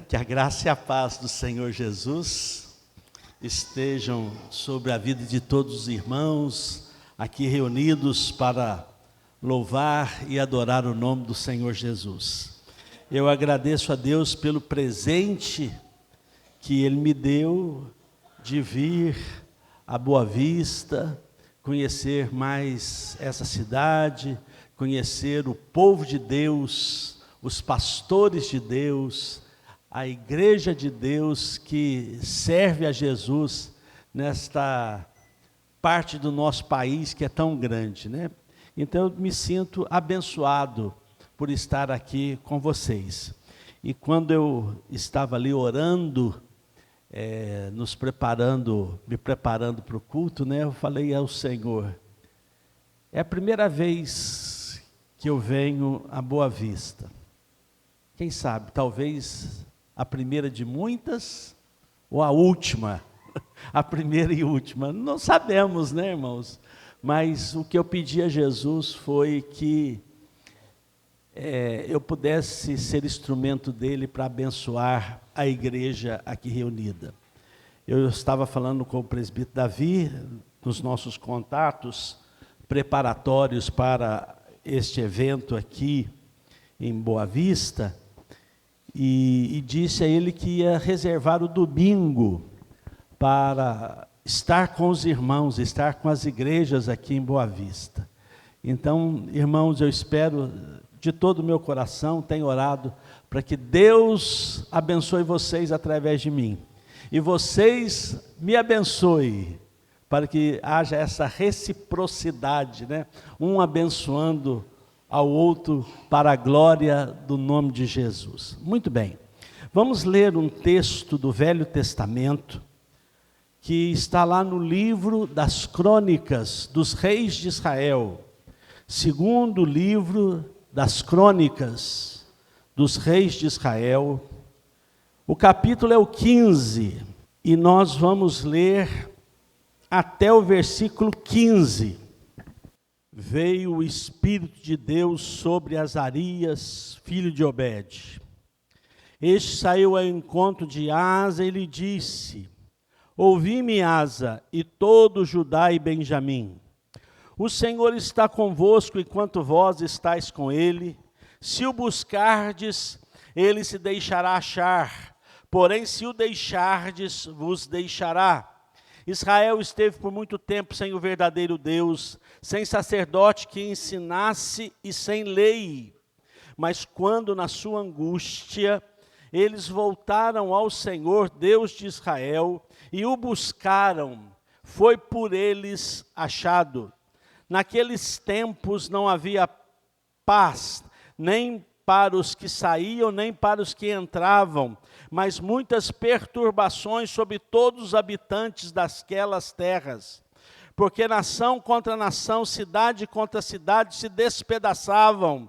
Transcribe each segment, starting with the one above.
Que a graça e a paz do Senhor Jesus estejam sobre a vida de todos os irmãos aqui reunidos para louvar e adorar o nome do Senhor Jesus. Eu agradeço a Deus pelo presente que Ele me deu de vir a Boa Vista, conhecer mais essa cidade, conhecer o povo de Deus, os pastores de Deus, a igreja de Deus que serve a Jesus nesta parte do nosso país que é tão grande, né? Então eu me sinto abençoado por estar aqui com vocês. E quando eu estava ali orando, me preparando para o culto, né? Eu falei ao Senhor, é a primeira vez que eu venho a Boa Vista. Quem sabe, talvez a primeira de muitas, ou a última, a primeira e última, não sabemos, né, irmãos? Mas o que eu pedi a Jesus foi que eu pudesse ser instrumento dele para abençoar a igreja aqui reunida. Eu estava falando com o presbítero Davi, nos nossos contatos preparatórios para este evento aqui em Boa Vista, e disse a ele que ia reservar o domingo para estar com os irmãos, estar com as igrejas aqui em Boa Vista. Então, irmãos, eu espero de todo o meu coração, tenho orado para que Deus abençoe vocês através de mim. E vocês me abençoem, para que haja essa reciprocidade, né? Um abençoando ao outro para a glória do nome de Jesus. Muito bem, vamos ler um texto do Velho Testamento, que está lá no livro das Crônicas dos Reis de Israel, segundo livro das Crônicas dos Reis de Israel. O capítulo é o 15, e nós vamos ler até o versículo 15. Veio o Espírito de Deus sobre Azarias, filho de Obed. Este saiu ao encontro de Asa e lhe disse: ouvi-me, Asa, e todo Judá e Benjamim. O Senhor está convosco enquanto vós estáis com ele. Se o buscardes, ele se deixará achar. Porém, se o deixardes, vos deixará. Israel esteve por muito tempo sem o verdadeiro Deus, sem sacerdote que ensinasse e sem lei. Mas quando na sua angústia eles voltaram ao Senhor, Deus de Israel, e o buscaram, foi por eles achado. Naqueles tempos não havia paz, nem para os que saíam, nem para os que entravam, mas muitas perturbações sobre todos os habitantes daquelas terras. Porque nação contra nação, cidade contra cidade se despedaçavam,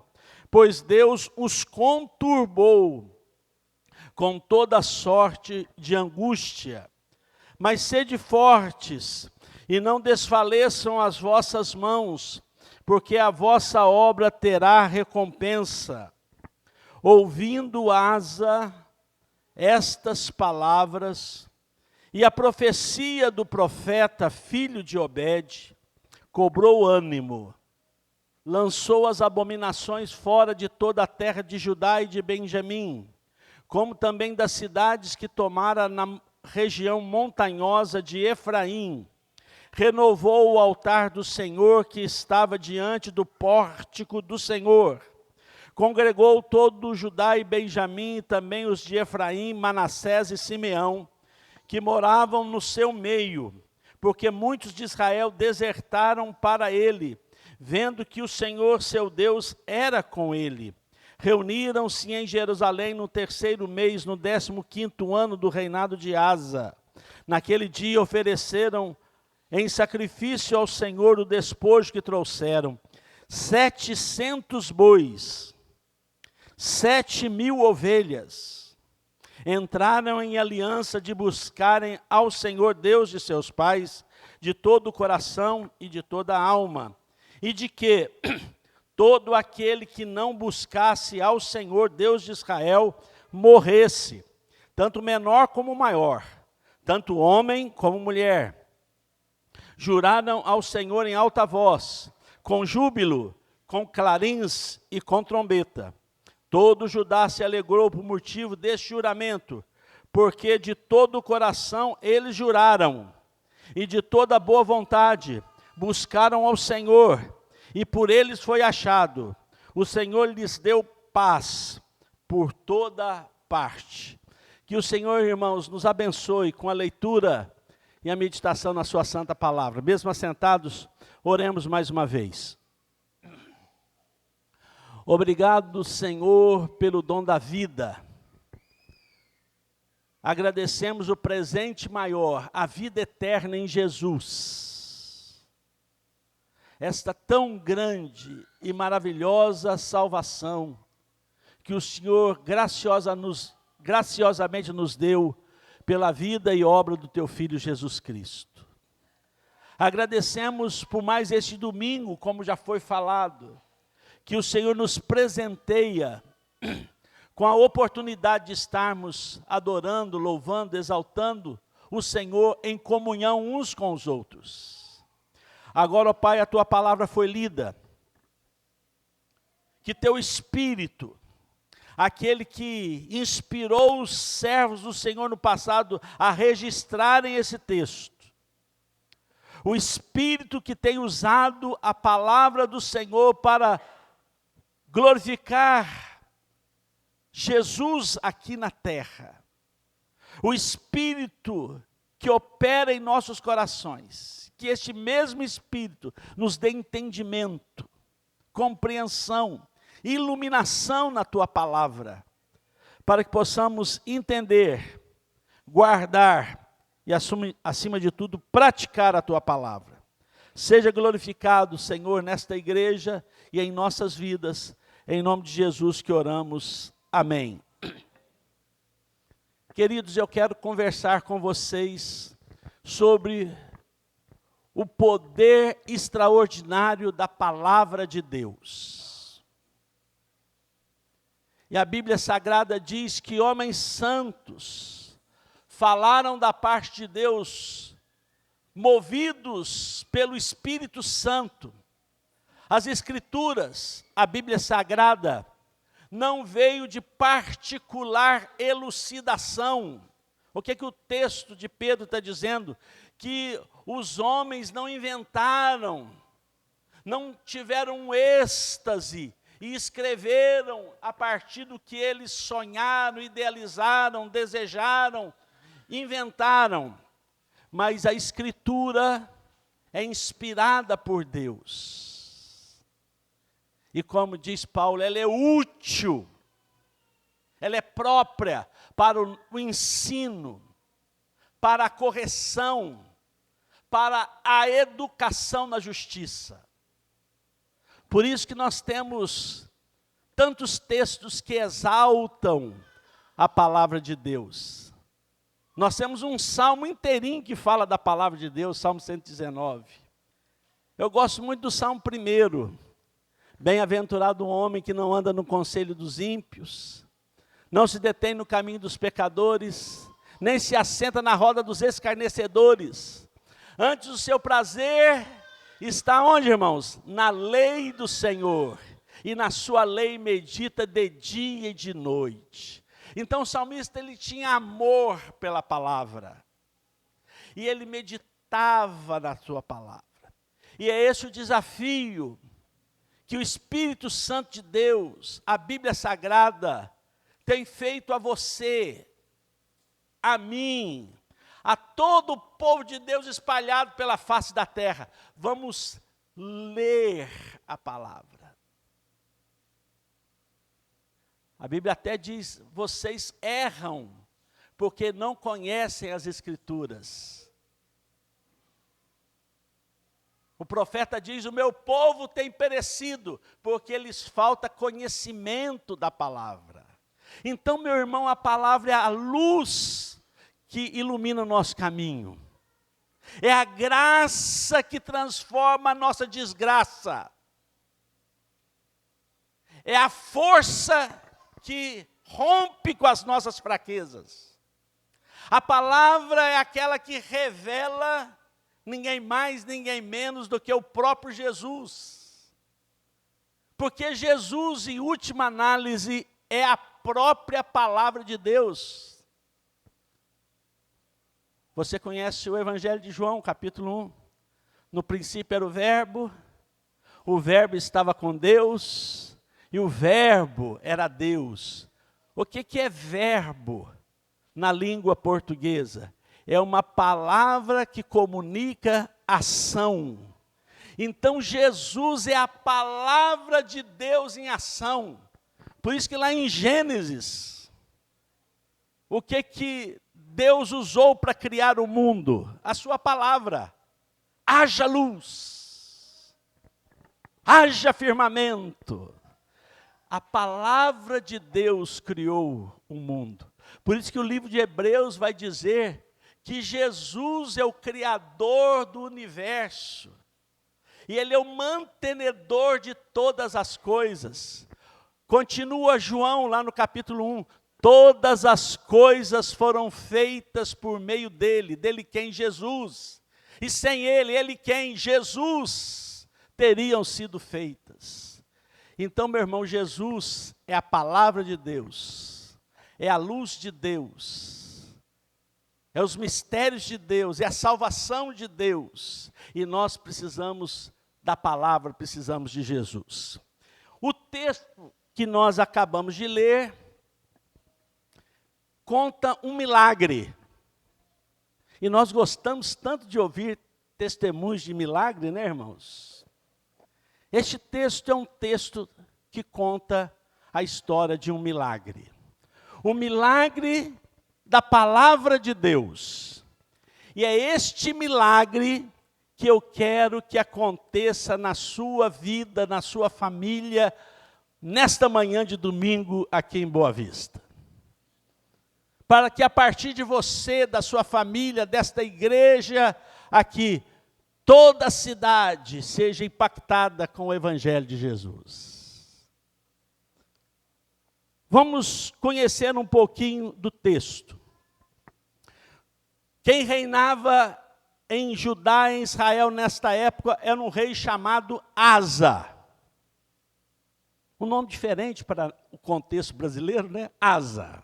pois Deus os conturbou com toda sorte de angústia. Mas sede fortes, e não desfaleçam as vossas mãos, porque a vossa obra terá recompensa. Ouvindo Asa estas palavras, e a profecia do profeta, filho de Obed, cobrou ânimo, lançou as abominações fora de toda a terra de Judá e de Benjamim, como também das cidades que tomara na região montanhosa de Efraim. Renovou o altar do Senhor que estava diante do pórtico do Senhor. Congregou todo o Judá e Benjamim, e também os de Efraim, Manassés e Simeão, que moravam no seu meio, porque muitos de Israel desertaram para ele, vendo que o Senhor seu Deus era com ele. Reuniram-se em Jerusalém no 3º mês, no 15º ano do reinado de Asa. Naquele dia ofereceram em sacrifício ao Senhor o despojo que trouxeram: 700 bois, 7.000 ovelhas. Entraram em aliança de buscarem ao Senhor Deus de seus pais, de todo o coração e de toda a alma, e de que todo aquele que não buscasse ao Senhor Deus de Israel morresse. tanto menor como maior, tanto homem como mulher, juraram ao Senhor em alta voz, com júbilo, com clarins e com trombeta. Todo Judá se alegrou por motivo deste juramento, porque de todo o coração eles juraram, e de toda boa vontade buscaram ao Senhor, e por eles foi achado. O Senhor lhes deu paz por toda parte. Que o Senhor, irmãos, nos abençoe com a leitura e a meditação na sua santa palavra. Mesmo assentados, oremos mais uma vez. Obrigado, Senhor, pelo dom da vida. Agradecemos o presente maior, a vida eterna em Jesus. Esta tão grande e maravilhosa salvação que o Senhor graciosamente nos deu pela vida e obra do Teu Filho Jesus Cristo. Agradecemos por mais este domingo, como já foi falado, que o Senhor nos presenteia com a oportunidade de estarmos adorando, louvando, exaltando o Senhor em comunhão uns com os outros. Agora, ó Pai, a Tua palavra foi lida. Que Teu Espírito, aquele que inspirou os servos do Senhor no passado a registrarem esse texto, o Espírito que tem usado a palavra do Senhor para glorificar Jesus aqui na terra, o Espírito que opera em nossos corações, que este mesmo Espírito nos dê entendimento, compreensão, iluminação na Tua palavra, para que possamos entender, guardar e, acima de tudo, praticar a Tua palavra. Seja glorificado, Senhor, nesta igreja e em nossas vidas, em nome de Jesus que oramos. Amém. Queridos, eu quero conversar com vocês sobre o poder extraordinário da palavra de Deus. E a Bíblia Sagrada diz que homens santos falaram da parte de Deus, movidos pelo Espírito Santo. As Escrituras, a Bíblia Sagrada, não veio de particular elucidação. O que o texto de Pedro está dizendo? Que os homens não inventaram, não tiveram um êxtase e escreveram a partir do que eles sonharam, idealizaram, desejaram, inventaram. Mas a Escritura é inspirada por Deus. E como diz Paulo, ela é útil, ela é própria para o ensino, para a correção, para a educação na justiça. Por isso que nós temos tantos textos que exaltam a palavra de Deus. Nós temos um salmo inteirinho que fala da palavra de Deus, Salmo 119. Eu gosto muito do Salmo 1. Bem-aventurado o homem que não anda no conselho dos ímpios, não se detém no caminho dos pecadores, nem se assenta na roda dos escarnecedores. Antes o seu prazer está onde, irmãos? Na lei do Senhor, e na sua lei medita de dia e de noite. Então o salmista, ele tinha amor pela palavra, e ele meditava na sua palavra. E é esse o desafio que o Espírito Santo de Deus, a Bíblia Sagrada, tem feito a você, a mim, a todo o povo de Deus espalhado pela face da terra. Vamos ler a palavra. A Bíblia até diz, vocês erram, porque não conhecem as Escrituras. O profeta diz, o meu povo tem perecido, porque lhes falta conhecimento da palavra. Então, meu irmão, a palavra é a luz que ilumina o nosso caminho. É a graça que transforma a nossa desgraça. É a força que rompe com as nossas fraquezas. A palavra é aquela que revela ninguém mais, ninguém menos do que o próprio Jesus. Porque Jesus, em última análise, é a própria palavra de Deus. Você conhece o Evangelho de João, capítulo 1. No princípio era o Verbo estava com Deus, e o Verbo era Deus. O que é verbo na língua portuguesa? É uma palavra que comunica ação. Então Jesus é a palavra de Deus em ação. Por isso que lá em Gênesis, o que Deus usou para criar o mundo? A sua palavra. Haja luz, haja firmamento. A palavra de Deus criou o mundo. Por isso que o livro de Hebreus vai dizer que Jesus é o criador do universo. E Ele é o mantenedor de todas as coisas. Continua João lá no capítulo 1. Todas as coisas foram feitas por meio dele. Dele quem? Jesus. E sem ele quem? Jesus, teriam sido feitas. Então, meu irmão, Jesus é a palavra de Deus, é a luz de Deus, é os mistérios de Deus, é a salvação de Deus. E nós precisamos da palavra, precisamos de Jesus. O texto que nós acabamos de ler conta um milagre. E nós gostamos tanto de ouvir testemunhos de milagre, né, irmãos? Este texto é um texto que conta a história de um milagre. O milagre da palavra de Deus. E é este milagre que eu quero que aconteça na sua vida, na sua família, nesta manhã de domingo aqui em Boa Vista. Para que a partir de você, da sua família, desta igreja aqui, toda a cidade seja impactada com o Evangelho de Jesus. Vamos conhecer um pouquinho do texto. Quem reinava em Judá, em Israel, nesta época, era um rei chamado Asa. Um nome diferente para o contexto brasileiro, né? Asa.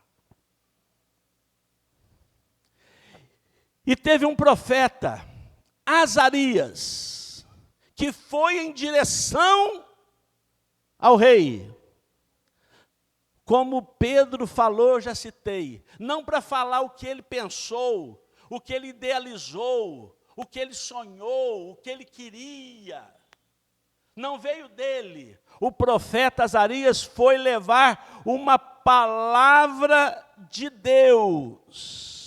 E teve um profeta, Azarias, que foi em direção ao rei. Como Pedro falou, já citei, não para falar o que ele pensou, o que ele idealizou, o que ele sonhou, o que ele queria. Não veio dele. O profeta Azarias foi levar uma palavra de Deus.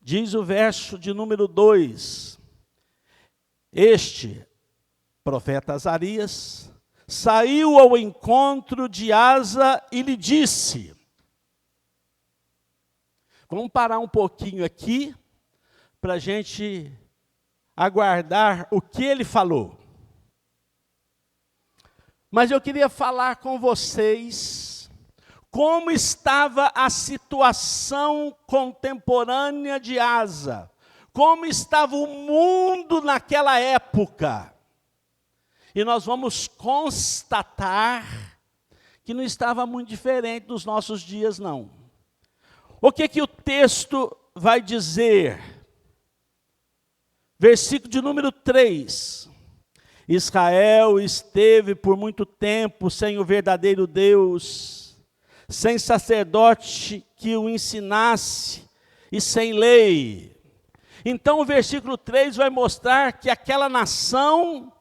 Diz o verso de número 2, este profeta Azarias saiu ao encontro de Asa e lhe disse, vamos parar um pouquinho aqui, para a gente aguardar o que ele falou. Mas eu queria falar com vocês como estava a situação contemporânea de Asa, como estava o mundo naquela época. E nós vamos constatar que não estava muito diferente dos nossos dias, não. O que o texto vai dizer? Versículo de número 3. Israel esteve por muito tempo sem o verdadeiro Deus, sem sacerdote que o ensinasse e sem lei. Então o versículo 3 vai mostrar que aquela nação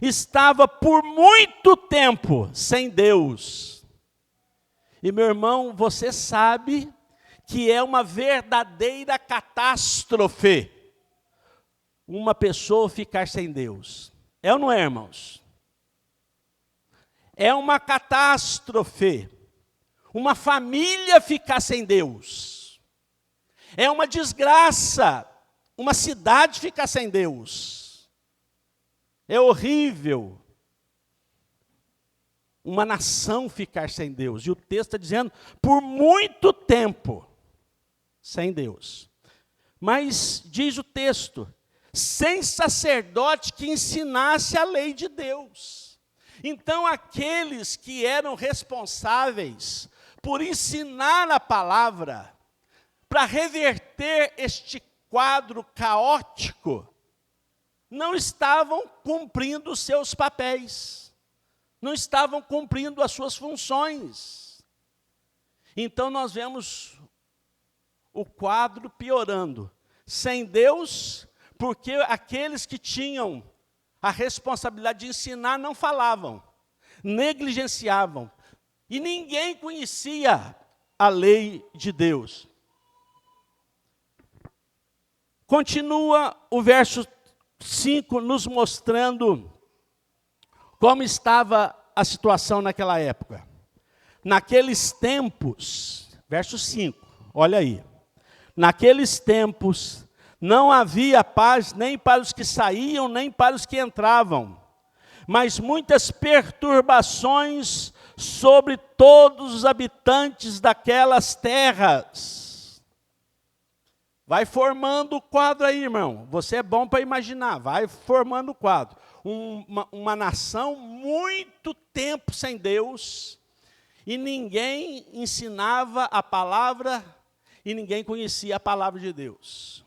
estava por muito tempo sem Deus. E meu irmão, você sabe que é uma verdadeira catástrofe uma pessoa ficar sem Deus. É ou não é, irmãos? É uma catástrofe uma família ficar sem Deus. É uma desgraça uma cidade ficar sem Deus. É horrível. uma nação ficar sem Deus. E o texto está dizendo, por muito tempo, sem Deus. Mas, diz o texto, sem sacerdote que ensinasse a lei de Deus. Então, aqueles que eram responsáveis por ensinar a palavra, para reverter este quadro caótico, não estavam cumprindo os seus papéis, não estavam cumprindo as suas funções. Então nós vemos o quadro piorando. Sem Deus, porque aqueles que tinham a responsabilidade de ensinar não falavam, negligenciavam, e ninguém conhecia a lei de Deus. Continua o verso 5 nos mostrando como estava a situação naquela época. Naqueles tempos, verso 5, olha aí. Naqueles tempos não havia paz nem para os que saíam, nem para os que entravam, mas muitas perturbações sobre todos os habitantes daquelas terras. Vai formando o quadro aí, irmão. Você é bom para imaginar. Vai formando o quadro. Uma nação muito tempo sem Deus, e ninguém ensinava a palavra, e ninguém conhecia a palavra de Deus.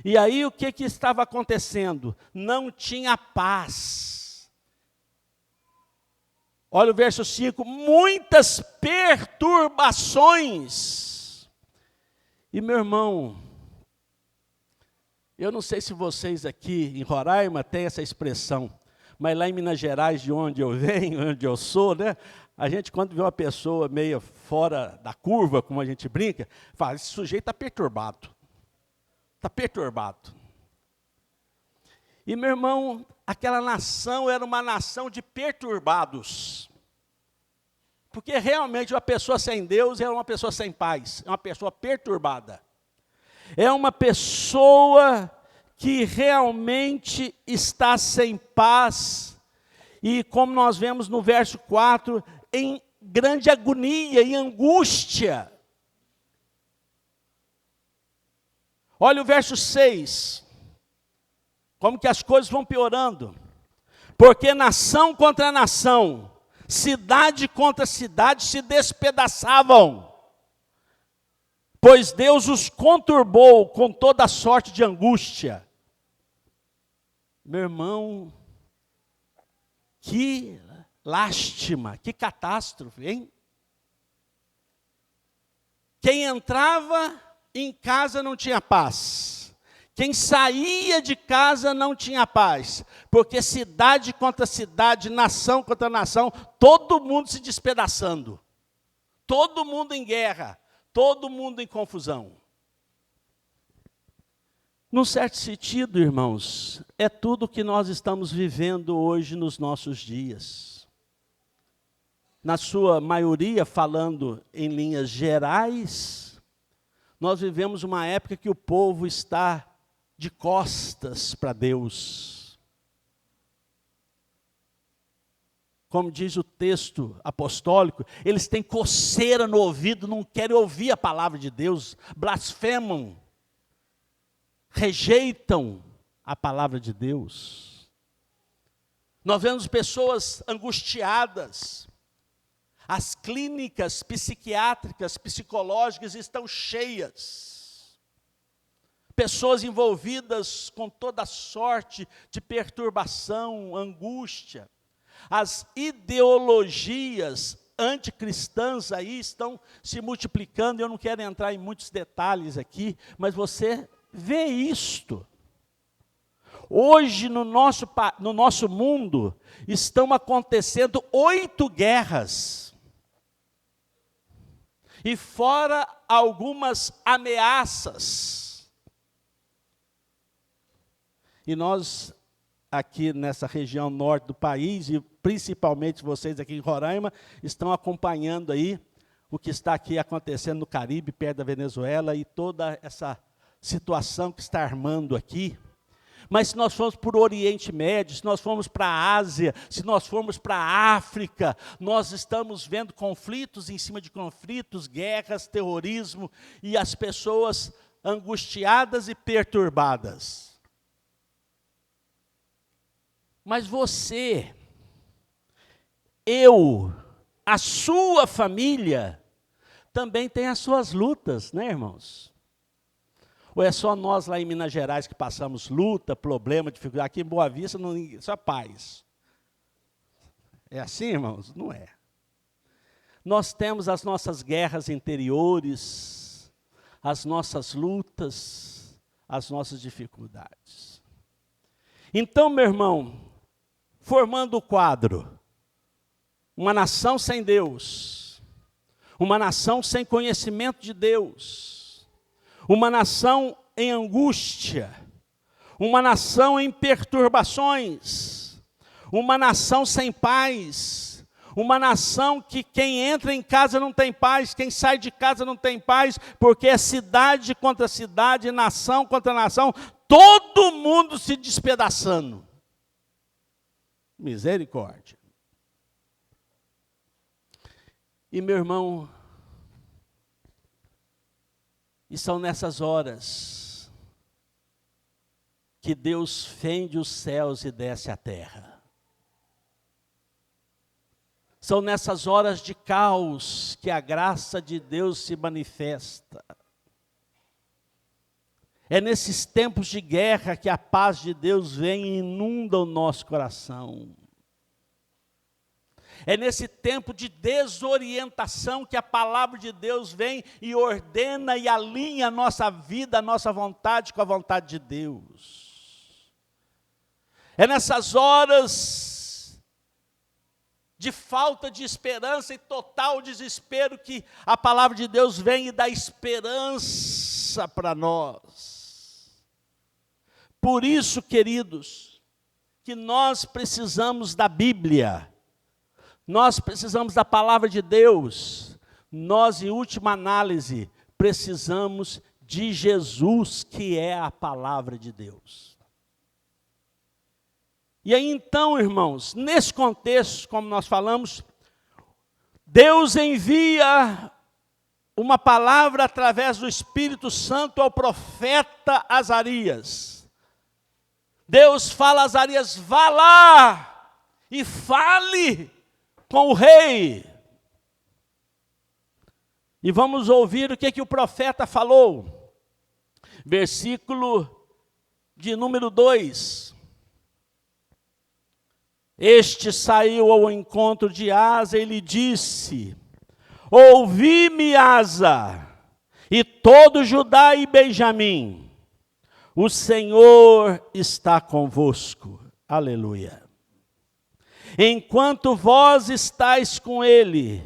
E aí o que estava acontecendo? Não tinha paz. Olha o verso 5, muitas perturbações. E meu irmão, eu não sei se vocês aqui em Roraima têm essa expressão, mas lá em Minas Gerais, de onde eu venho, onde eu sou, né? A gente, quando vê uma pessoa meio fora da curva, como a gente brinca, fala, esse sujeito está perturbado. Está perturbado. E, meu irmão, aquela nação era uma nação de perturbados. Porque realmente uma pessoa sem Deus é uma pessoa sem paz, é uma pessoa perturbada. É uma pessoa que realmente está sem paz, e como nós vemos no verso 4, em grande agonia e angústia. Olha o verso 6, como que as coisas vão piorando. Porque nação contra nação, cidade contra cidade se despedaçavam, pois Deus os conturbou com toda sorte de angústia. Meu irmão, que lástima, que catástrofe, hein? Quem entrava em casa não tinha paz. Quem saía de casa não tinha paz. Porque cidade contra cidade, nação contra nação, todo mundo se despedaçando. Todo mundo em guerra. Todo mundo em confusão. Num certo sentido, irmãos, é tudo que nós estamos vivendo hoje nos nossos dias. Na sua maioria, falando em linhas gerais, nós vivemos uma época que o povo está de costas para Deus. Como diz o texto apostólico, eles têm coceira no ouvido, não querem ouvir a palavra de Deus, blasfemam, rejeitam a palavra de Deus. Nós vemos pessoas angustiadas, as clínicas psiquiátricas, psicológicas estão cheias. Pessoas envolvidas com toda sorte de perturbação, angústia. As ideologias anticristãs aí estão se multiplicando. Eu não quero entrar em muitos detalhes aqui, mas você vê isto. Hoje no nosso mundo estão acontecendo 8 guerras. E fora algumas ameaças. E nós, aqui nessa região norte do país, e principalmente vocês aqui em Roraima, estão acompanhando aí o que está aqui acontecendo no Caribe, perto da Venezuela, e toda essa situação que está armando aqui. Mas se nós formos para o Oriente Médio, se nós formos para a Ásia, se nós formos para a África, nós estamos vendo conflitos em cima de conflitos, guerras, terrorismo, e as pessoas angustiadas e perturbadas. Mas você, eu, a sua família, também tem as suas lutas, né, irmãos? Ou é só nós lá em Minas Gerais que passamos luta, problema, dificuldade? Aqui em Boa Vista, não, só paz. É assim, irmãos? Não é. Nós temos as nossas guerras interiores, as nossas lutas, as nossas dificuldades. Então, meu irmão, formando o quadro, uma nação sem Deus, uma nação sem conhecimento de Deus, uma nação em angústia, uma nação em perturbações, uma nação sem paz, uma nação que quem entra em casa não tem paz, quem sai de casa não tem paz, porque é cidade contra cidade, nação contra nação, todo mundo se despedaçando. Misericórdia. E meu irmão, e são nessas horas que Deus fende os céus e desce a terra. São nessas horas de caos que a graça de Deus se manifesta. É nesses tempos de guerra que a paz de Deus vem e inunda o nosso coração. É nesse tempo de desorientação que a palavra de Deus vem e ordena e alinha a nossa vida, a nossa vontade com a vontade de Deus. É nessas horas de falta de esperança e total desespero que a palavra de Deus vem e dá esperança para nós. Por isso, queridos, que nós precisamos da Bíblia. Nós precisamos da palavra de Deus. Nós, em última análise, precisamos de Jesus, que é a palavra de Deus. E aí então, irmãos, nesse contexto, como nós falamos, Deus envia uma palavra através do Espírito Santo ao profeta Azarias. Deus fala a Azarias, vá lá e fale com o rei. E vamos ouvir o que o profeta falou. Versículo de número 2. Este saiu ao encontro de Asa e lhe disse, ouvi-me, Asa, e todo Judá e Benjamim, o Senhor está convosco. Aleluia. Enquanto vós estáis com ele,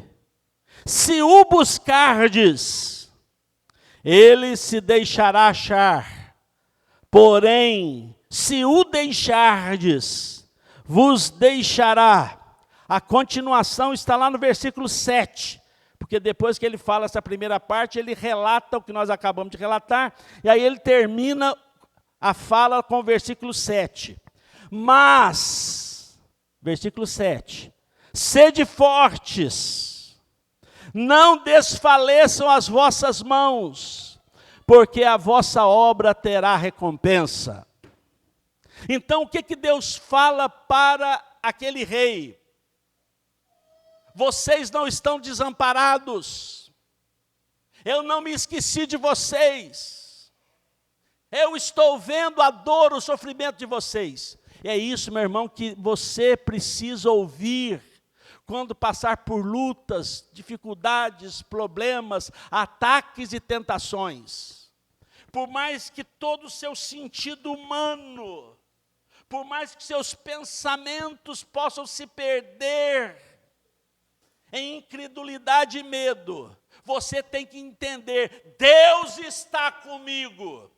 se o buscardes, ele se deixará achar. Porém, se o deixardes, vos deixará. A continuação está lá no versículo 7. Porque depois que ele fala essa primeira parte, ele relata o que nós acabamos de relatar. E aí ele termina a fala com o versículo 7. Mas, versículo 7. Sede fortes, não desfaleçam as vossas mãos, porque a vossa obra terá recompensa. Então, o que Deus fala para aquele rei? Vocês não estão desamparados. Eu não me esqueci de vocês. Eu estou vendo a dor, o sofrimento de vocês. E é isso, meu irmão, que você precisa ouvir quando passar por lutas, dificuldades, problemas, ataques e tentações. Por mais que todo o seu sentido humano, por mais que seus pensamentos possam se perder em incredulidade e medo, você tem que entender, Deus está comigo.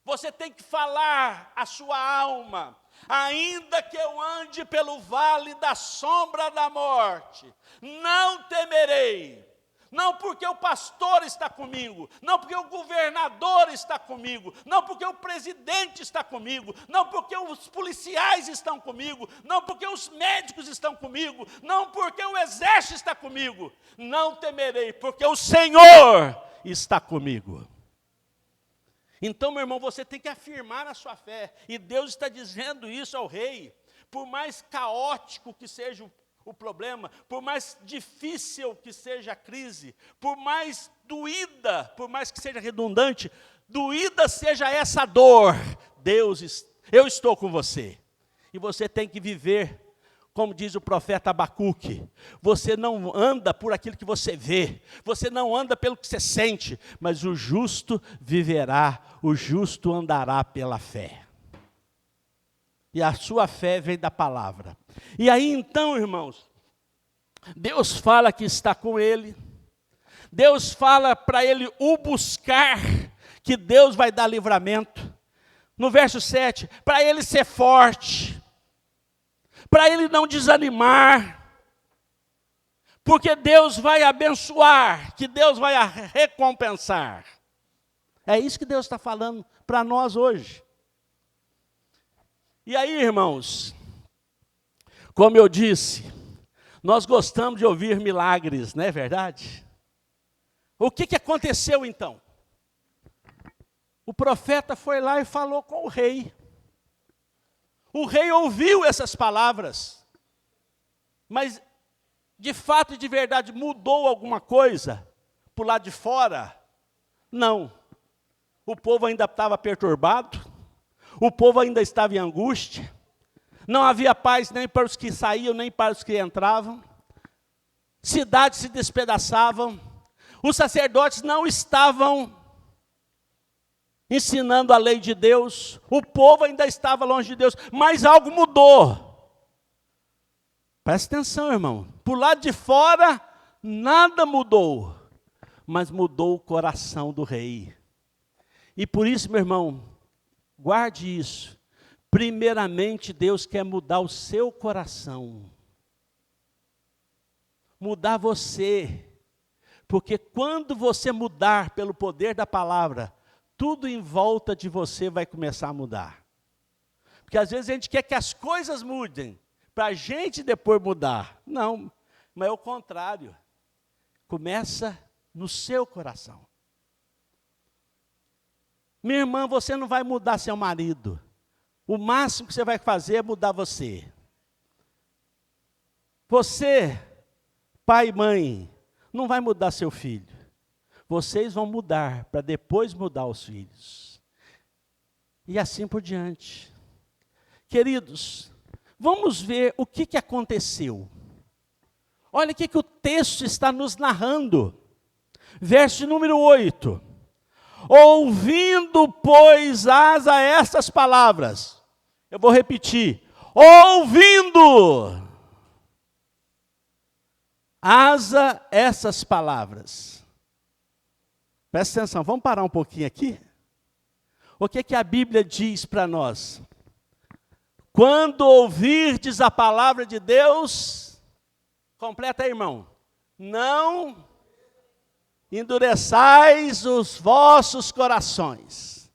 Você tem que falar à sua alma, ainda que eu ande pelo vale da sombra da morte, não temerei, Não porque o pastor está comigo, não porque o governador está comigo, não porque o presidente está comigo, não porque os policiais estão comigo, não porque os médicos estão comigo, não porque o exército está comigo. Não temerei, porque o Senhor está comigo. Então, meu irmão, você tem que afirmar a sua fé, e Deus está dizendo isso ao rei. Por mais caótico que seja o problema, por mais difícil que seja a crise, por mais doída, por mais que seja redundante, doída seja essa dor, eu estou com você. E você tem que viver, como diz o profeta Abacuque, você não anda por aquilo que você vê, você não anda pelo que você sente, mas o justo viverá, o justo andará pela fé. E a sua fé vem da palavra. E aí então, irmãos, Deus fala que está com ele. Deus fala para ele o buscar, que Deus vai dar livramento. No verso 7, para ele ser forte, para ele não desanimar, porque Deus vai abençoar, que Deus vai recompensar. É isso que Deus está falando para nós hoje. E aí, irmãos, como eu disse, nós gostamos de ouvir milagres, não é verdade? O que aconteceu então? O profeta foi lá e falou com o rei. O rei ouviu essas palavras, mas de fato e de verdade mudou alguma coisa por lá de fora? Não. O povo ainda estava perturbado. O povo ainda estava em angústia, não havia paz nem para os que saíam, nem para os que entravam, cidades se despedaçavam, os sacerdotes não estavam ensinando a lei de Deus, o povo ainda estava longe de Deus, mas algo mudou. Presta atenção, irmão, por lado de fora nada mudou, mas mudou o coração do rei. E por isso, meu irmão, guarde isso. Primeiramente, Deus quer mudar o seu coração. Mudar você. Porque quando você mudar pelo poder da palavra, tudo em volta de você vai começar a mudar. Porque às vezes a gente quer que as coisas mudem, para a gente depois mudar. Não, mas é o contrário. Começa no seu coração. Minha irmã, você não vai mudar seu marido. O máximo que você vai fazer é mudar você. Você, pai e mãe, não vai mudar seu filho. Vocês vão mudar para depois mudar os filhos. E assim por diante. Queridos, vamos ver o que aconteceu. Olha o que o texto está nos narrando. Verso número 8. Ouvindo, pois, Asa estas palavras. Eu vou repetir. Ouvindo Asa essas palavras. Presta atenção, vamos parar um pouquinho aqui. O que a Bíblia diz para nós? Quando ouvirdes a palavra de Deus, completa aí, irmão. Não endureçais os vossos corações.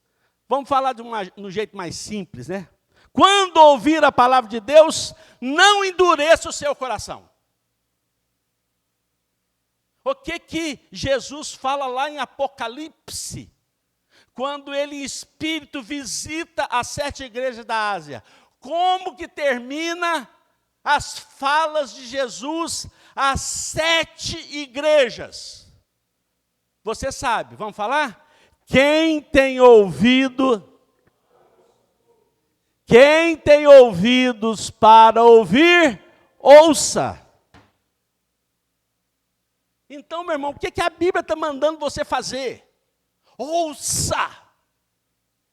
Vamos falar de um jeito mais simples, né? Quando ouvir a palavra de Deus, não endureça o seu coração. O que Jesus fala lá em Apocalipse? Quando ele em espírito visita as 7 igrejas da Ásia. Como que termina as falas de Jesus às 7 igrejas? Você sabe, vamos falar? Quem tem ouvidos para ouvir, ouça. Então, meu irmão, o que a Bíblia está mandando você fazer? Ouça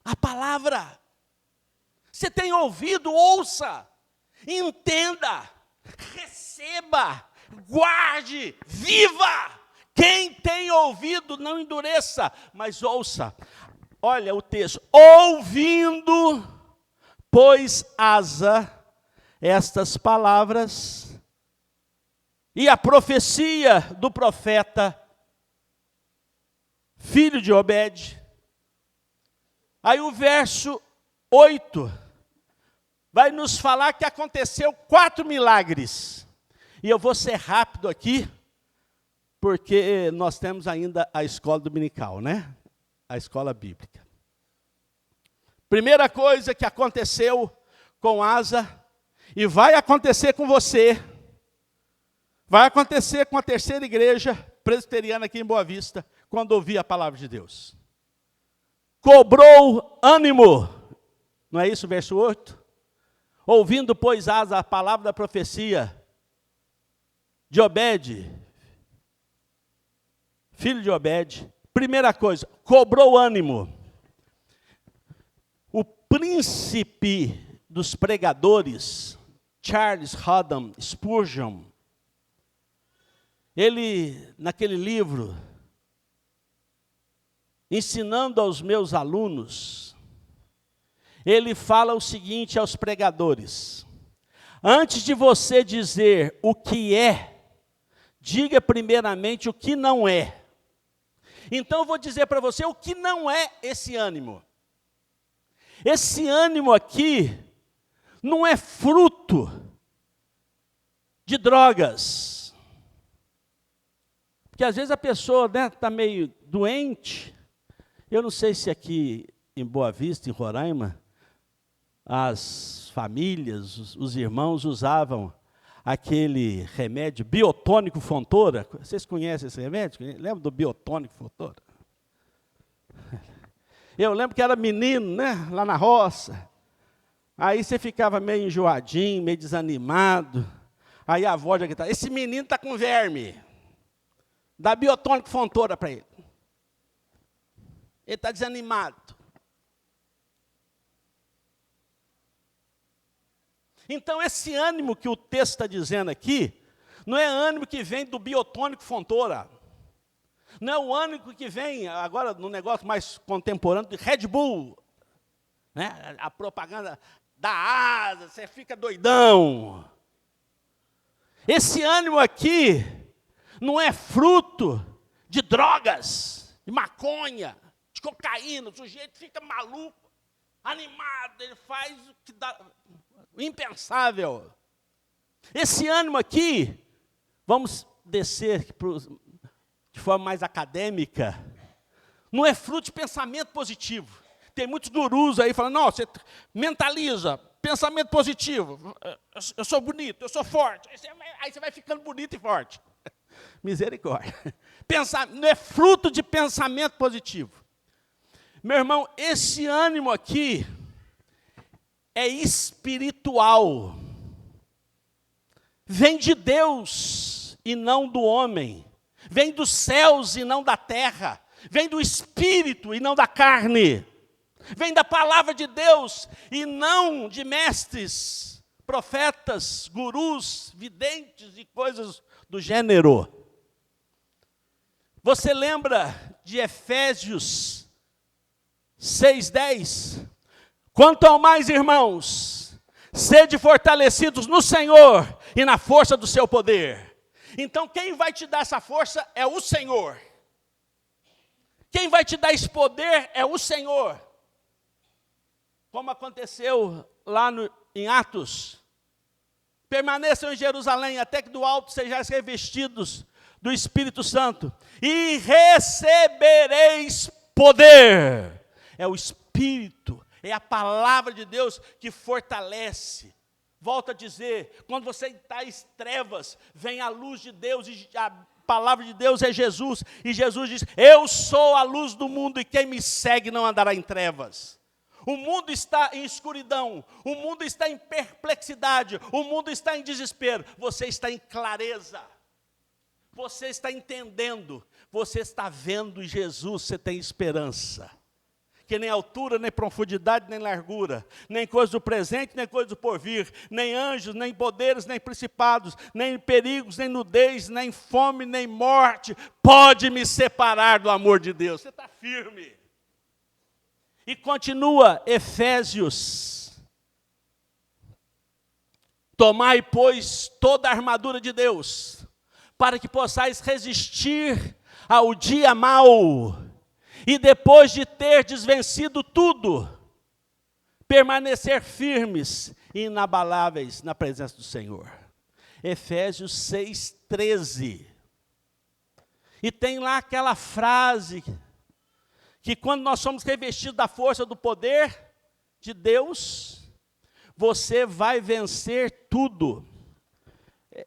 a palavra. Você tem ouvido, ouça. Entenda, receba, guarde, viva. Quem tem ouvido, não endureça, mas ouça. Olha o texto. Ouvindo, pois, Asa estas palavras, e a profecia do profeta filho de Obed. Aí o verso 8 vai nos falar que aconteceu 4 milagres. E eu vou ser rápido aqui, porque nós temos ainda a escola dominical, né? A escola bíblica. Primeira coisa que aconteceu com Asa, e vai acontecer com você, vai acontecer com a terceira igreja presbiteriana aqui em Boa Vista, quando ouvir a palavra de Deus. Cobrou ânimo, não é isso o verso 8? Ouvindo, pois, Asa a palavra da profecia de Obed, filho de Obed. Primeira coisa, cobrou ânimo. O príncipe dos pregadores, Charles Haddon Spurgeon, ele, naquele livro, ensinando aos meus alunos, ele fala o seguinte aos pregadores: antes de você dizer o que é, diga primeiramente o que não é. Então eu vou dizer para você o que não é esse ânimo. Esse ânimo aqui não é fruto de drogas. Porque às vezes a pessoa está meio doente. Eu não sei se aqui em Boa Vista, em Roraima, as famílias, os irmãos usavam aquele remédio biotônico Fontoura. Vocês conhecem esse remédio? Lembra do biotônico Fontoura? Eu lembro que era menino, né? Lá na roça. Aí você ficava meio enjoadinho, meio desanimado. Aí a avó já gritava: esse menino está com verme. Dá biotônico Fontoura para ele. Ele está desanimado. Então, esse ânimo que o texto está dizendo aqui, não é ânimo que vem do biotônico Fontoura. Não é o ânimo que vem, agora, no negócio mais contemporâneo, de Red Bull. Né? A propaganda da asa, você fica doidão. Esse ânimo aqui não é fruto de drogas, de maconha, de cocaína. O sujeito fica maluco, animado, ele faz o que dá, o impensável. Esse ânimo aqui, vamos descer de forma mais acadêmica, não é fruto de pensamento positivo. Tem muitos gurus aí falando: não, você mentaliza, pensamento positivo. Eu sou bonito, eu sou forte. Aí você vai ficando bonito e forte. Misericórdia. Não é fruto de pensamento positivo. Meu irmão, esse ânimo aqui é espiritual. Vem de Deus e não do homem. Vem dos céus e não da terra. Vem do Espírito e não da carne. Vem da palavra de Deus e não de mestres, profetas, gurus, videntes e coisas do gênero. Você lembra de Efésios 6:10? Quanto ao mais, irmãos, sede fortalecidos no Senhor e na força do seu poder. Então, quem vai te dar essa força é o Senhor. Quem vai te dar esse poder é o Senhor. Como aconteceu lá em Atos. Permaneçam em Jerusalém, até que do alto sejais revestidos do Espírito Santo. E recebereis poder. É o Espírito, é a palavra de Deus que fortalece. Volto a dizer, quando você está em trevas, vem a luz de Deus, e a palavra de Deus é Jesus. E Jesus diz: eu sou a luz do mundo, e quem me segue não andará em trevas. O mundo está em escuridão, o mundo está em perplexidade, o mundo está em desespero. Você está em clareza, você está entendendo, você está vendo em Jesus, você tem esperança. Que nem altura, nem profundidade, nem largura, nem coisa do presente, nem coisa do porvir, nem anjos, nem poderes, nem principados, nem perigos, nem nudez, nem fome, nem morte, pode me separar do amor de Deus. Você está firme. E continua Efésios: tomai, pois, toda a armadura de Deus, para que possais resistir ao dia mau, E depois de ter desvencido tudo, permanecer firmes e inabaláveis na presença do Senhor. Efésios 6:13. E tem lá aquela frase, que quando nós somos revestidos da força do poder de Deus, você vai vencer tudo.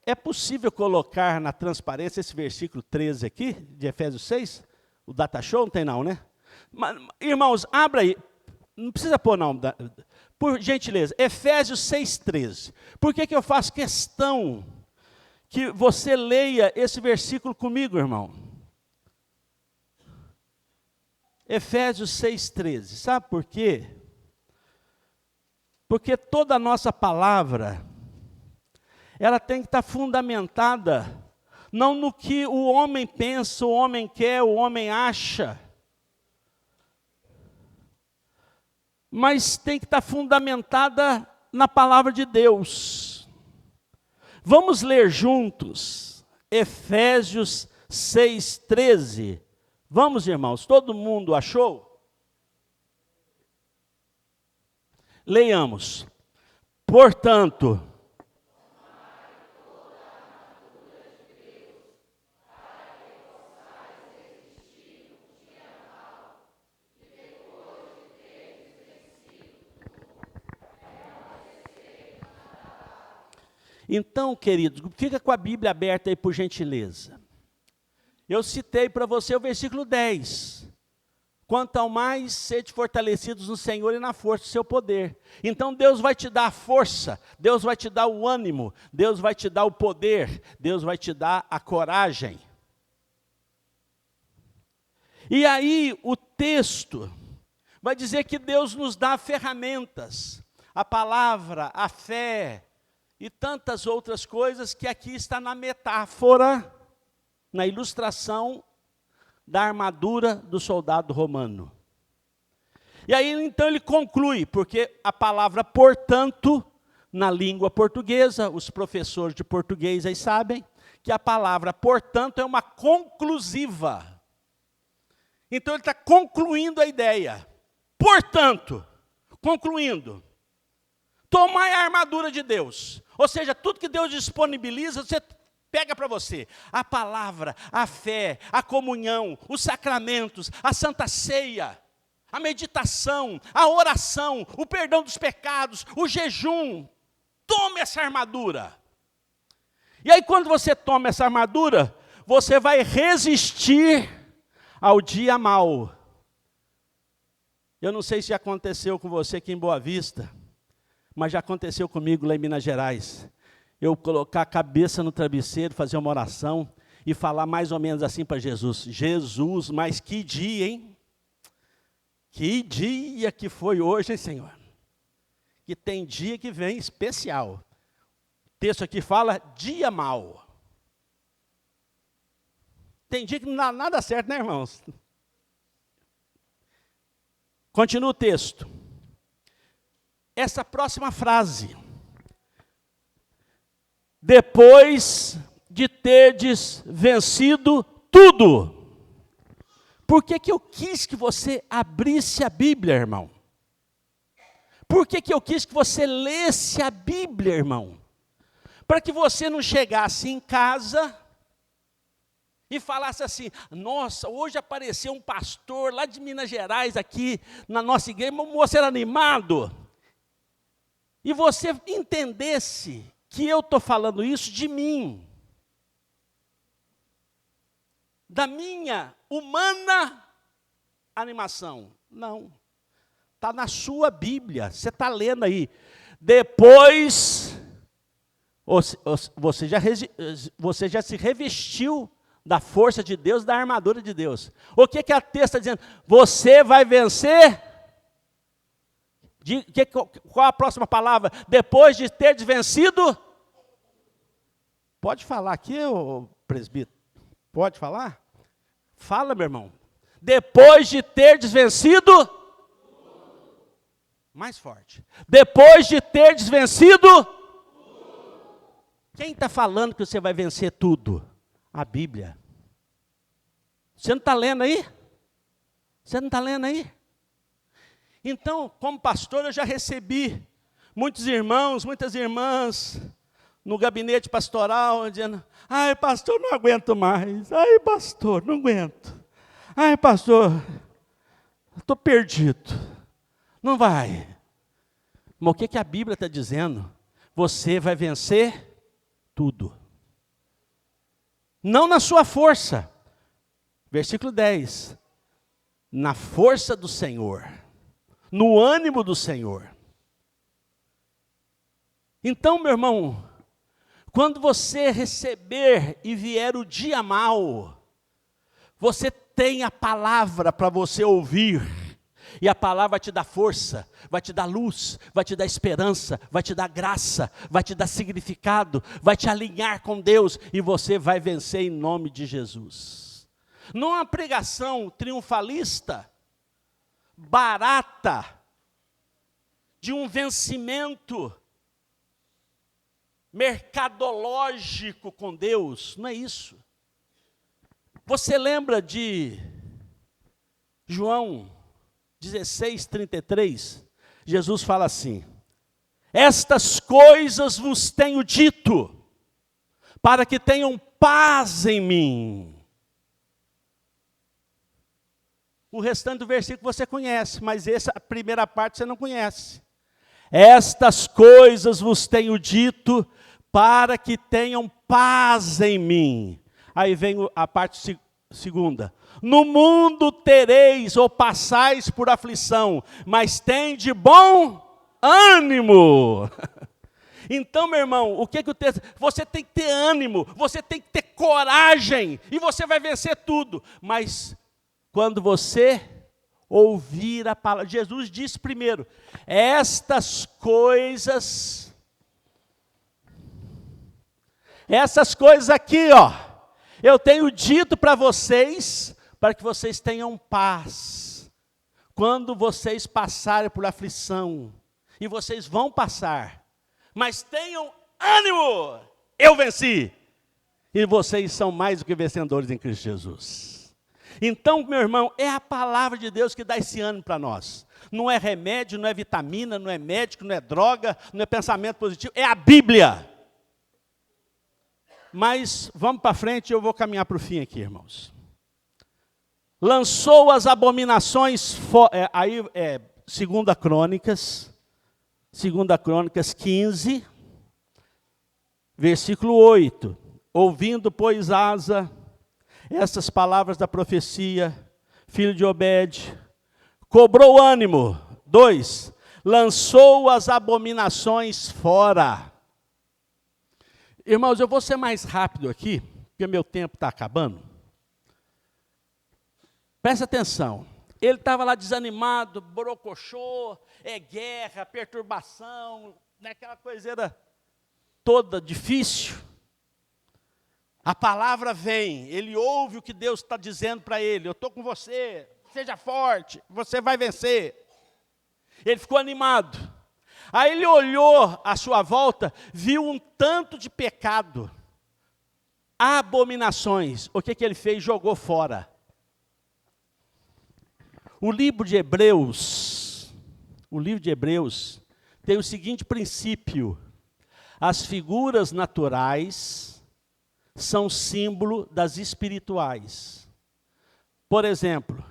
É possível colocar na transparência esse versículo 13 aqui, de Efésios 6? O data show não tem não, né? Mas, irmãos, abra aí. Não precisa pôr não, por gentileza. Efésios 6:13. Por que eu faço questão que você leia esse versículo comigo, irmão? Efésios 6:13. Sabe por quê? Porque toda a nossa palavra, ela tem que estar fundamentada, não no que o homem pensa, o homem quer, o homem acha, mas tem que estar fundamentada na palavra de Deus. Vamos ler juntos, Efésios 6:13. Vamos, irmãos, todo mundo achou? Leiamos. Portanto, então, queridos, fica com a Bíblia aberta aí, por gentileza. Eu citei para você o versículo 10. Quanto ao mais, sede fortalecidos no Senhor e na força do seu poder. Então Deus vai te dar a força, Deus vai te dar o ânimo, Deus vai te dar o poder, Deus vai te dar a coragem. E aí o texto vai dizer que Deus nos dá ferramentas, a palavra, a fé e tantas outras coisas que aqui está na metáfora, na ilustração da armadura do soldado romano. E aí então ele conclui, porque a palavra portanto, na língua portuguesa, os professores de português aí sabem, que a palavra portanto é uma conclusiva. Então ele está concluindo a ideia. Portanto, concluindo, tomai a armadura de Deus. Ou seja, tudo que Deus disponibiliza, você pega para você. A palavra, a fé, a comunhão, os sacramentos, a santa ceia, a meditação, a oração, o perdão dos pecados, o jejum. Tome essa armadura. E aí quando você toma essa armadura, você vai resistir ao dia mau. Eu não sei se aconteceu com você aqui em Boa Vista, mas já aconteceu comigo lá em Minas Gerais. Eu colocar a cabeça no travesseiro, fazer uma oração e falar mais ou menos assim para Jesus. Jesus, mas que dia, hein? Que dia que foi hoje, hein, Senhor? Que tem dia que vem especial. O texto aqui fala dia mau. Tem dia que não dá nada certo, né, irmãos? Continua o texto. Essa próxima frase. Depois de terdes vencido tudo. Por que eu quis que você abrisse a Bíblia, irmão? Por que eu quis que você lesse a Bíblia, irmão? Para que você não chegasse em casa e falasse assim, nossa, hoje apareceu um pastor lá de Minas Gerais aqui na nossa igreja, um moço era animado. E você entendesse que eu estou falando isso de mim, da minha humana animação. Não, está na sua Bíblia, você está lendo aí. Depois, você já se revestiu da força de Deus, da armadura de Deus. O que a texto está dizendo? Você vai vencer. Qual a próxima palavra? Depois de ter vencido? Pode falar aqui, ô presbítero? Pode falar? Fala, meu irmão. Depois de ter vencido? Mais forte. Depois de ter vencido? Quem está falando que você vai vencer tudo? A Bíblia. Você não está lendo aí? Você não está lendo aí? Então, como pastor, eu já recebi muitos irmãos, muitas irmãs no gabinete pastoral, dizendo: ai, pastor, não aguento mais. Ai, pastor, não aguento. Ai, pastor, estou perdido. Não vai. Mas o que a Bíblia está dizendo? Você vai vencer tudo. Não na sua força. Versículo 10. Na força do Senhor. No ânimo do Senhor. Então, meu irmão, quando você receber e vier o dia mau, você tem a palavra para você ouvir. E a palavra vai te dar força, vai te dar luz, vai te dar esperança, vai te dar graça, vai te dar significado, vai te alinhar com Deus e você vai vencer em nome de Jesus. Não é uma pregação triunfalista, barata, de um vencimento mercadológico com Deus, não é isso. Você lembra de João 16:33, Jesus fala assim: estas coisas vos tenho dito, para que tenham paz em mim. O restante do versículo você conhece, mas essa primeira parte você não conhece. Estas coisas vos tenho dito, para que tenham paz em mim. Aí vem a parte segunda. No mundo tereis ou passais por aflição, mas tende bom ânimo. Então, meu irmão, o que o texto... Você tem que ter ânimo, você tem que ter coragem, e você vai vencer tudo. Mas quando você ouvir a palavra, Jesus disse primeiro, essas coisas aqui, ó, eu tenho dito para vocês, para que vocês tenham paz. Quando vocês passarem por aflição, e vocês vão passar, mas tenham ânimo, eu venci. E vocês são mais do que vencedores em Cristo Jesus. Então, meu irmão, é a palavra de Deus que dá esse ânimo para nós. Não é remédio, não é vitamina, não é médico, não é droga, não é pensamento positivo, é a Bíblia. Mas vamos para frente, eu vou caminhar para o fim aqui, irmãos. Lançou as abominações, 2 Crônicas 15, versículo 8. Ouvindo, pois, Asa, essas palavras da profecia, filho de Obed, cobrou ânimo. 2, lançou as abominações fora. Irmãos, eu vou ser mais rápido aqui, porque meu tempo está acabando. Presta atenção, ele estava lá desanimado, borocochô, guerra, perturbação, aquela coiseira toda difícil. A palavra vem, ele ouve o que Deus está dizendo para ele, eu estou com você, seja forte, você vai vencer. Ele ficou animado. Aí ele olhou à sua volta, viu um tanto de pecado, abominações. O que ele fez? Jogou fora. O livro de Hebreus tem o seguinte princípio: as figuras naturais são símbolo das espirituais. Por exemplo,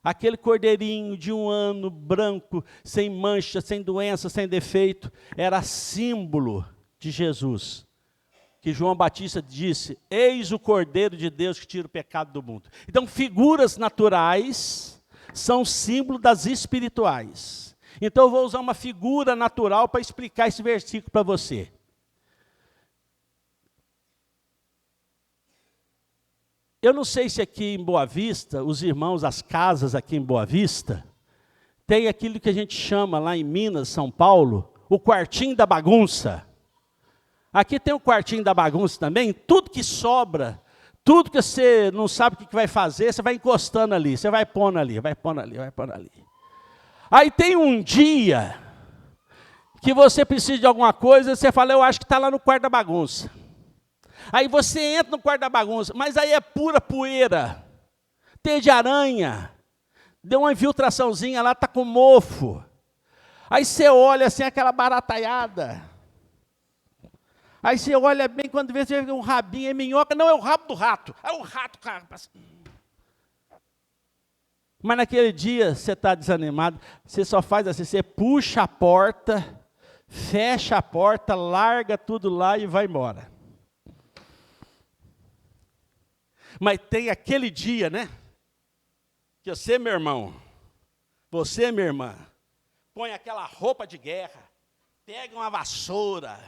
aquele cordeirinho de 1 ano, branco, sem mancha, sem doença, sem defeito, era símbolo de Jesus. Que João Batista disse, eis o Cordeiro de Deus que tira o pecado do mundo. Então, figuras naturais são símbolo das espirituais. Então, eu vou usar uma figura natural para explicar esse versículo para você. Eu não sei se aqui em Boa Vista, os irmãos, as casas aqui em Boa Vista, tem aquilo que a gente chama lá em Minas, São Paulo, o quartinho da bagunça. Aqui tem o quartinho da bagunça também, tudo que sobra, tudo que você não sabe o que vai fazer, você vai encostando ali, você vai pondo ali, vai pondo ali, vai pondo ali. Aí tem um dia que você precisa de alguma coisa, você fala, eu acho que está lá no quarto da bagunça. Aí você entra no quarto da bagunça, mas aí é pura poeira, teia de aranha, deu uma infiltraçãozinha lá, está com mofo. Aí você olha assim, aquela barataiada. Aí você olha bem, quando vê, você vê um rabinho, é minhoca. Não, é o rabo do rato. É o rato, cara. Mas naquele dia, você está desanimado, você só faz assim, você puxa a porta, fecha a porta, larga tudo lá e vai embora. Mas tem aquele dia, né? Que você, meu irmão, você, minha irmã, põe aquela roupa de guerra, pega uma vassoura,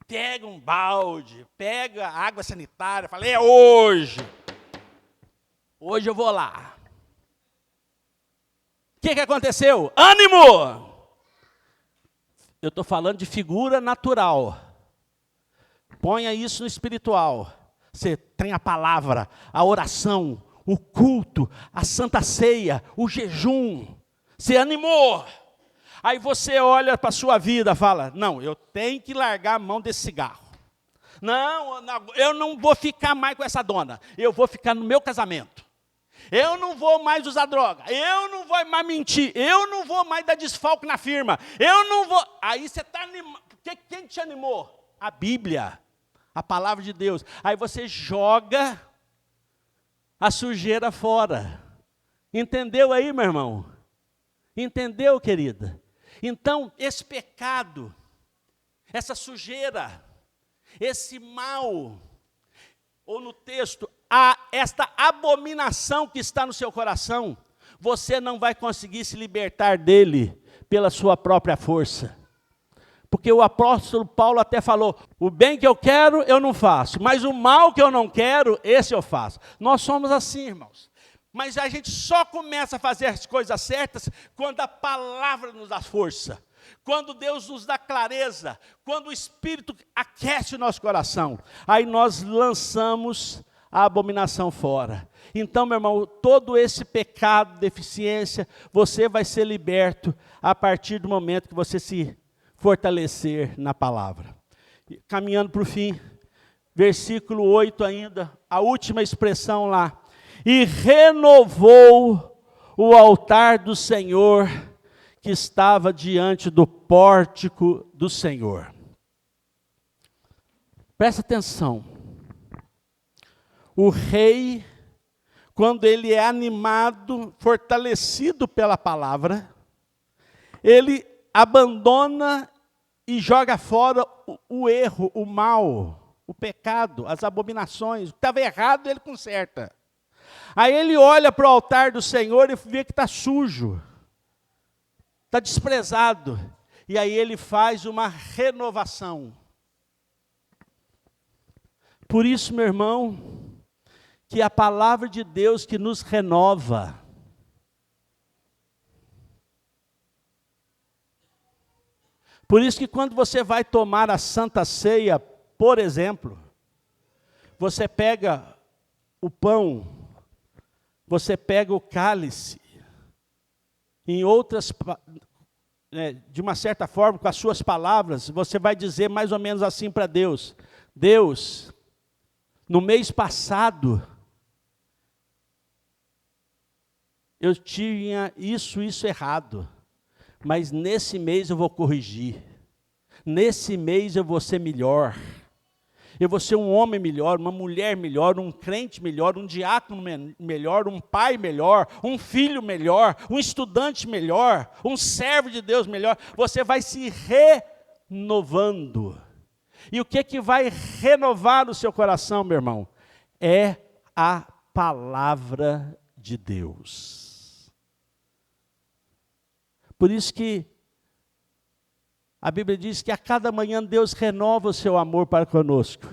pega um balde, pega água sanitária, fala, é hoje. Hoje eu vou lá. O que aconteceu? Ânimo! Eu estou falando de figura natural. Ponha isso no espiritual. Você tem a palavra, a oração, o culto, a santa ceia, o jejum. Você animou. Aí você olha para a sua vida e fala, não, eu tenho que largar a mão desse cigarro. Não, eu não vou ficar mais com essa dona. Eu vou ficar no meu casamento. Eu não vou mais usar droga. Eu não vou mais mentir. Eu não vou mais dar desfalque na firma. Eu não vou... Aí você está animado. Quem te animou? A Bíblia. A palavra de Deus. Aí você joga a sujeira fora. Entendeu aí, meu irmão? Entendeu, querida? Então, esse pecado, essa sujeira, esse mal, ou no texto, esta abominação que está no seu coração, você não vai conseguir se libertar dele pela sua própria força. Porque o apóstolo Paulo até falou, o bem que eu quero, eu não faço, mas o mal que eu não quero, esse eu faço. Nós somos assim, irmãos. Mas a gente só começa a fazer as coisas certas quando a palavra nos dá força, quando Deus nos dá clareza, quando o Espírito aquece o nosso coração. Aí nós lançamos a abominação fora. Então, meu irmão, todo esse pecado, deficiência, você vai ser liberto a partir do momento que você se fortalecer na palavra. Caminhando para o fim, versículo 8 ainda, a última expressão lá. E renovou o altar do Senhor que estava diante do pórtico do Senhor. Presta atenção. O rei, quando ele é animado, fortalecido pela palavra, ele abandona e joga fora o erro, o mal, o pecado, as abominações. O que estava errado, ele conserta. Aí ele olha para o altar do Senhor e vê que está sujo, está desprezado. E aí ele faz uma renovação. Por isso, meu irmão, que a palavra de Deus que nos renova. Por isso que quando você vai tomar a Santa Ceia, por exemplo, você pega o pão, você pega o cálice, em outras, de uma certa forma, com as suas palavras, você vai dizer mais ou menos assim para Deus, Deus, no mês passado, eu tinha isso errado, mas nesse mês eu vou corrigir, nesse mês eu vou ser melhor, eu vou ser um homem melhor, uma mulher melhor, um crente melhor, um diácono melhor, um pai melhor, um filho melhor, um estudante melhor, um servo de Deus melhor. Você vai se renovando. E o que vai renovar o seu coração, meu irmão? É a palavra de Deus. Por isso que a Bíblia diz que a cada manhã Deus renova o seu amor para conosco.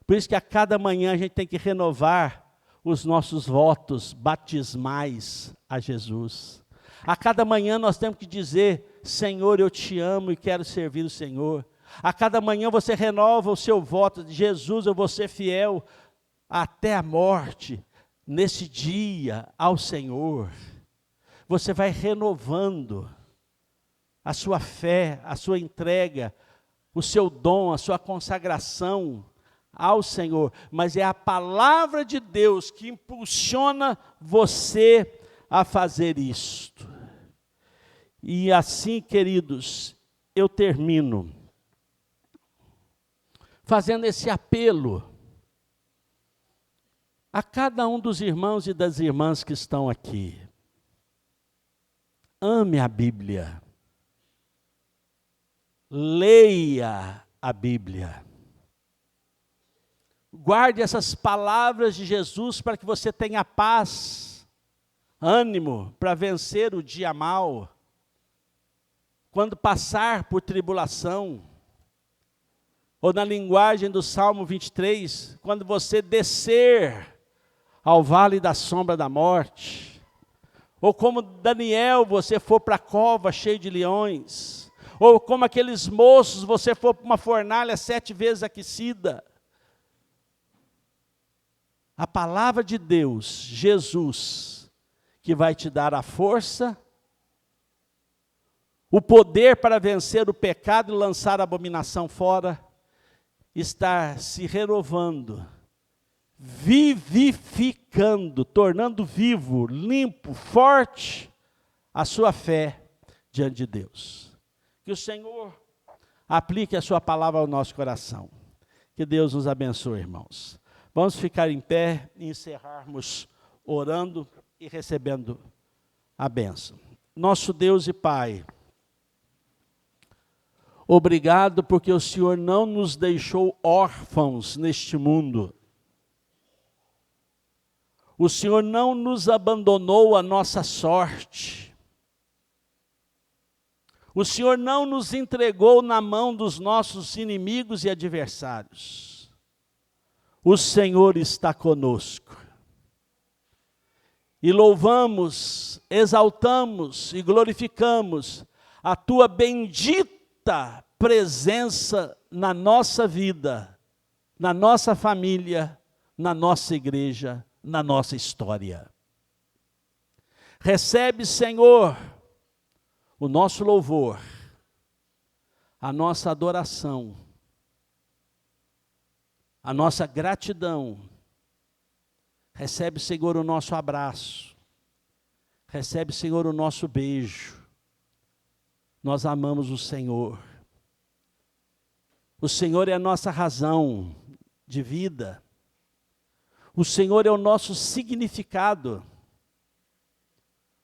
Por isso que a cada manhã a gente tem que renovar os nossos votos batismais a Jesus. A cada manhã nós temos que dizer, Senhor, eu te amo e quero servir o Senhor. A cada manhã você renova o seu voto de Jesus, eu vou ser fiel até a morte, nesse dia ao Senhor. Você vai renovando a sua fé, a sua entrega, o seu dom, a sua consagração ao Senhor. Mas é a palavra de Deus que impulsiona você a fazer isto. E assim, queridos, eu termino fazendo esse apelo a cada um dos irmãos e das irmãs que estão aqui. Ame a Bíblia. Leia a Bíblia. Guarde essas palavras de Jesus para que você tenha paz, ânimo para vencer o dia mau. Quando passar por tribulação, ou na linguagem do Salmo 23, quando você descer ao vale da sombra da morte, ou como Daniel, você for para a cova cheio de leões, ou como aqueles moços, você for para uma fornalha 7 vezes aquecida. A palavra de Deus, Jesus, que vai te dar a força, o poder para vencer o pecado e lançar a abominação fora, está se renovando, vivificando, tornando vivo, limpo, forte a sua fé diante de Deus. Que o Senhor aplique a sua palavra ao nosso coração. Que Deus nos abençoe, irmãos. Vamos ficar em pé e encerrarmos orando e recebendo a bênção. Nosso Deus e Pai, obrigado porque o Senhor não nos deixou órfãos neste mundo. O Senhor não nos abandonou à nossa sorte. O Senhor não nos entregou na mão dos nossos inimigos e adversários. O Senhor está conosco. E louvamos, exaltamos e glorificamos a Tua bendita presença na nossa vida, na nossa família, na nossa igreja, na nossa história. Recebe, Senhor, o nosso louvor, a nossa adoração, a nossa gratidão. Recebe, Senhor, o nosso abraço. Recebe, Senhor, o nosso beijo. Nós amamos o Senhor. O Senhor é a nossa razão de vida. O Senhor é o nosso significado.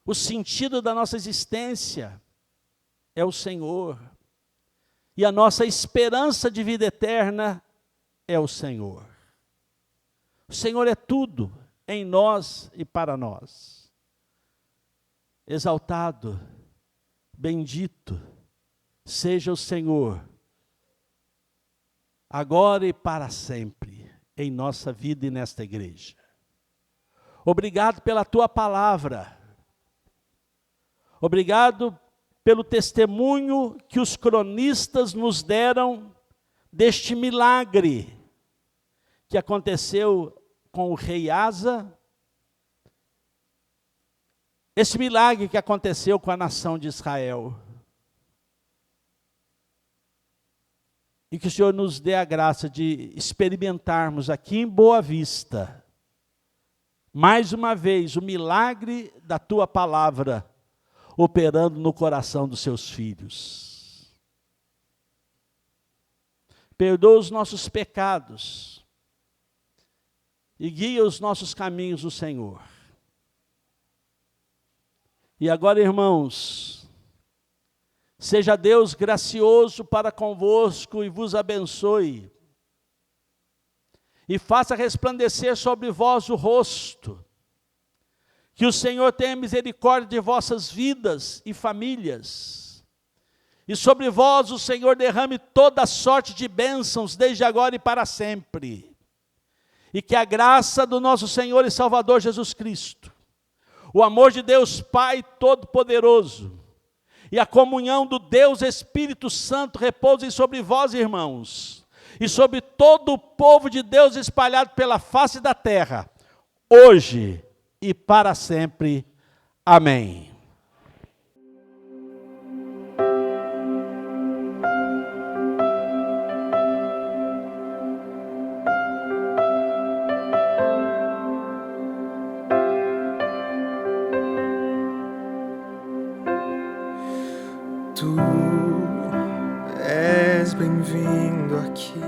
O sentido da nossa existência é o Senhor. E a nossa esperança de vida eterna é o Senhor. O Senhor é tudo em nós e para nós. Exaltado, bendito seja o Senhor, agora e para sempre, em nossa vida e nesta igreja. Obrigado pela Tua palavra. Obrigado pelo testemunho que os cronistas nos deram deste milagre que aconteceu com o rei Asa, esse milagre que aconteceu com a nação de Israel. E que o Senhor nos dê a graça de experimentarmos aqui em Boa Vista, mais uma vez, o milagre da Tua palavra, operando no coração dos Seus filhos. Perdoa os nossos pecados e guia os nossos caminhos, o Senhor. E agora, irmãos, seja Deus gracioso para convosco e vos abençoe, e faça resplandecer sobre vós o rosto, que o Senhor tenha misericórdia de vossas vidas e famílias, e sobre vós o Senhor derrame toda sorte de bênçãos, desde agora e para sempre, e que a graça do nosso Senhor e Salvador Jesus Cristo, o amor de Deus Pai Todo-Poderoso, e a comunhão do Deus Espírito Santo repousem sobre vós, irmãos, e sobre todo o povo de Deus espalhado pela face da terra, hoje e para sempre. Amém. Tu és bem-vindo aqui.